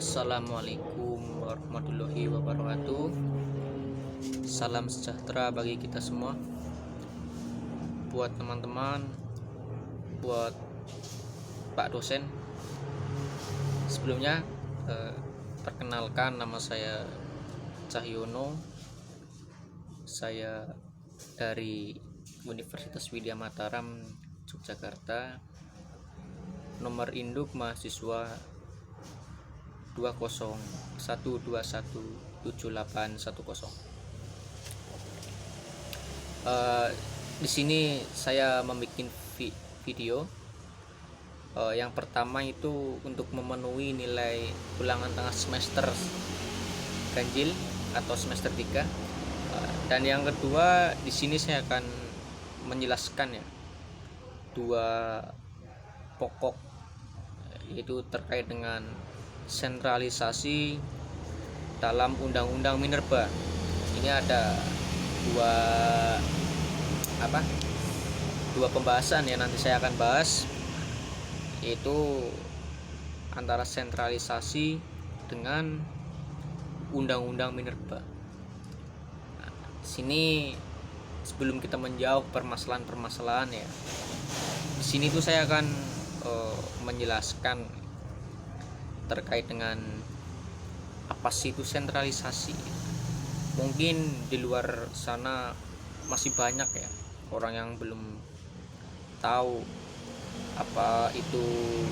Assalamualaikum warahmatullahi wabarakatuh. Salam sejahtera bagi kita semua. Buat teman-teman, buat Pak dosen. Sebelumnya perkenalkan, nama saya Cahyono. Saya dari Universitas Widya Mataram, Yogyakarta. Nomor induk mahasiswa 201217810. Di sini saya membuat video. Yang pertama itu untuk memenuhi nilai ulangan tengah semester ganjil atau semester 3. Dan yang kedua, di sini saya akan menjelaskan ya dua pokok, yaitu terkait dengan sentralisasi dalam Undang-Undang Minerba. Ini ada dua pembahasan yang nanti saya akan bahas, yaitu antara sentralisasi dengan Undang-Undang Minerba. Nah, sini sebelum kita menjawab permasalahan-permasalahan ya, di sini tuh saya akan menjelaskan terkait dengan apa sih itu sentralisasi. Mungkin di luar sana masih banyak ya orang yang belum tahu apa itu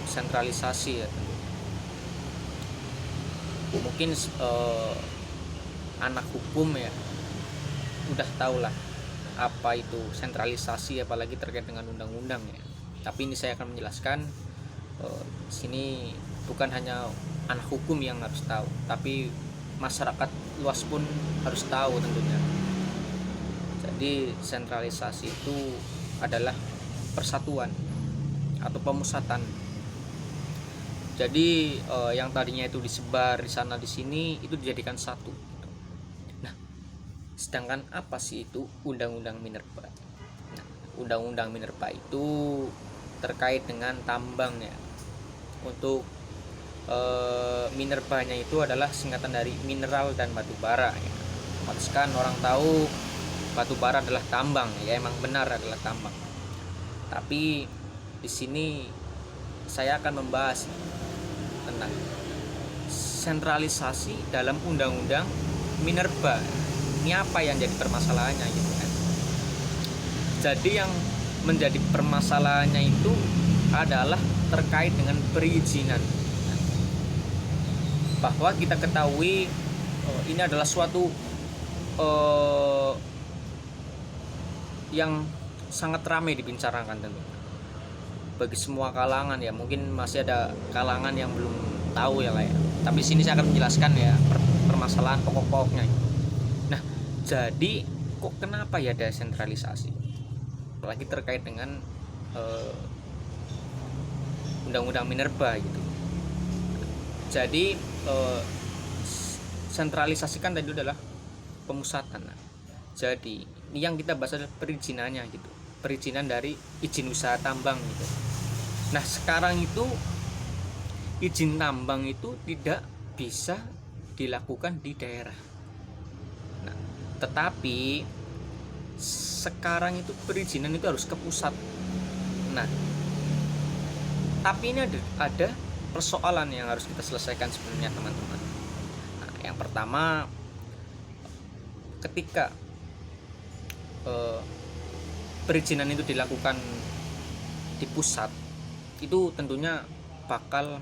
sentralisasi ya. Mungkin anak hukum ya udah tahu lah apa itu sentralisasi, apalagi terkait dengan undang-undang ya. Tapi ini saya akan menjelaskan sini bukan hanya anak hukum yang harus tahu, tapi masyarakat luas pun harus tahu tentunya. Jadi sentralisasi itu adalah persatuan atau pemusatan. Jadi yang tadinya itu disebar di sana di sini itu dijadikan satu. Nah, sedangkan apa sih itu Undang-Undang Minerba? Nah, Undang-Undang Minerba itu terkait dengan tambang ya. Untuk minerbanya itu adalah singkatan dari mineral dan batu bara ya. Kan orang tahu batu bara adalah tambang ya, emang benar adalah tambang. Tapi di sini saya akan membahas tentang sentralisasi dalam Undang-Undang Minerba. Ini apa yang jadi permasalahannya gitu kan. Jadi yang menjadi permasalahannya itu adalah terkait dengan perizinan. Bahwa kita ketahui ini adalah suatu yang sangat ramai dibicarakan tentunya bagi semua kalangan ya. Mungkin masih ada kalangan yang belum tahu ya lah ya. Tapi sini saya akan menjelaskan ya permasalahan pokok-pokoknya. Nah, jadi kok kenapa ya desentralisasi? Apalagi terkait dengan Undang-Undang Minerba gitu. Jadi sentralisasi kan tadi adalah pemusatan. Nah, jadi yang kita bahas adalah perizinannya gitu. Perizinan dari izin usaha tambang gitu. Nah, sekarang itu izin tambang itu tidak bisa dilakukan di daerah. Nah, tetapi sekarang itu perizinan itu harus ke pusat. Nah, tapi ini ada persoalan yang harus kita selesaikan sebenarnya teman-teman. Nah, yang pertama, ketika perizinan itu dilakukan di pusat, itu tentunya bakal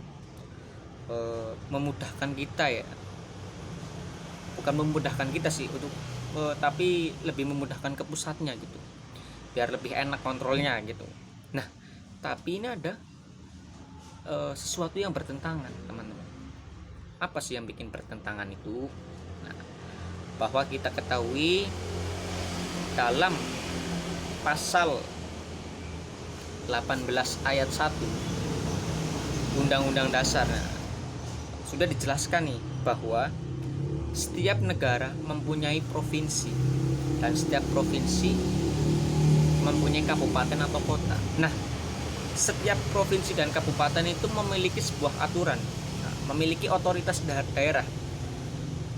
memudahkan kita ya. Bukan memudahkan kita sih untuk tapi lebih memudahkan ke pusatnya gitu, biar lebih enak kontrolnya gitu. Nah, tapi ini ada sesuatu yang bertentangan teman-teman. Apa sih yang bikin bertentangan itu? Nah, bahwa kita ketahui dalam pasal 18 ayat 1 Undang-Undang Dasar sudah dijelaskan nih bahwa setiap negara mempunyai provinsi dan setiap provinsi mempunyai kabupaten atau kota. Nah, setiap provinsi dan kabupaten itu memiliki sebuah aturan. Nah, memiliki otoritas daerah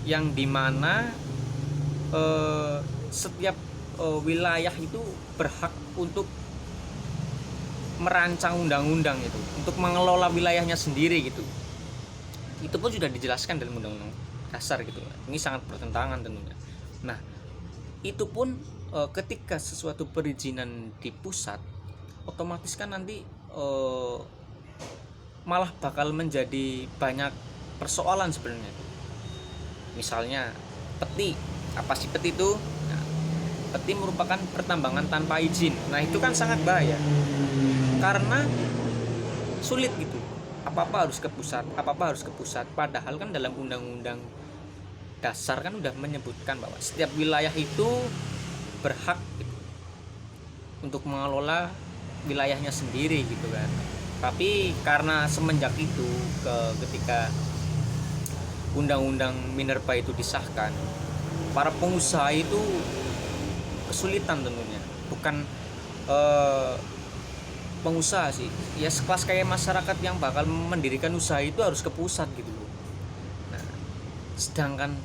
yang dimana setiap wilayah itu berhak untuk merancang undang-undang itu, untuk mengelola wilayahnya sendiri gitu. Itu pun sudah dijelaskan dalam undang-undang dasar gitu. Ini sangat bertentangan tentunya. Nah, itu pun ketika sesuatu perizinan di pusat, otomatis kan nanti malah bakal menjadi banyak persoalan sebenarnya. Misalnya peti, apa sih peti itu? Nah, peti merupakan pertambangan tanpa izin. Nah, itu kan sangat bahaya karena sulit gitu. Apa-apa harus ke pusat. Padahal kan dalam undang-undang dasar kan udah menyebutkan bahwa setiap wilayah itu berhak gitu, untuk mengelola wilayahnya sendiri gitu kan. Tapi karena semenjak itu ketika undang-undang minerba itu disahkan, para pengusaha itu kesulitan tentunya. Bukan pengusaha sih, ya sekelas kayak masyarakat yang bakal mendirikan usaha itu harus ke pusat gitu loh. Nah, sedangkan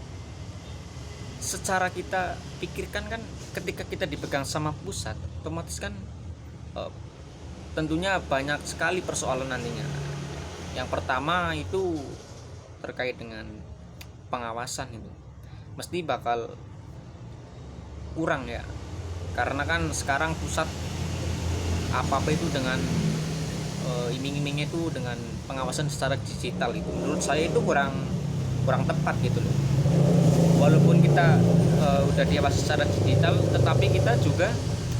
secara kita pikirkan kan ketika kita dipegang sama pusat, otomatis kan tentunya banyak sekali persoalan nantinya. Yang pertama itu terkait dengan pengawasan, itu mesti bakal kurang ya, karena kan sekarang pusat apa-apa itu dengan iming-imingnya itu dengan pengawasan secara digital. Itu menurut saya itu kurang tepat gitu loh. Walaupun kita udah diawasi secara digital, tetapi kita juga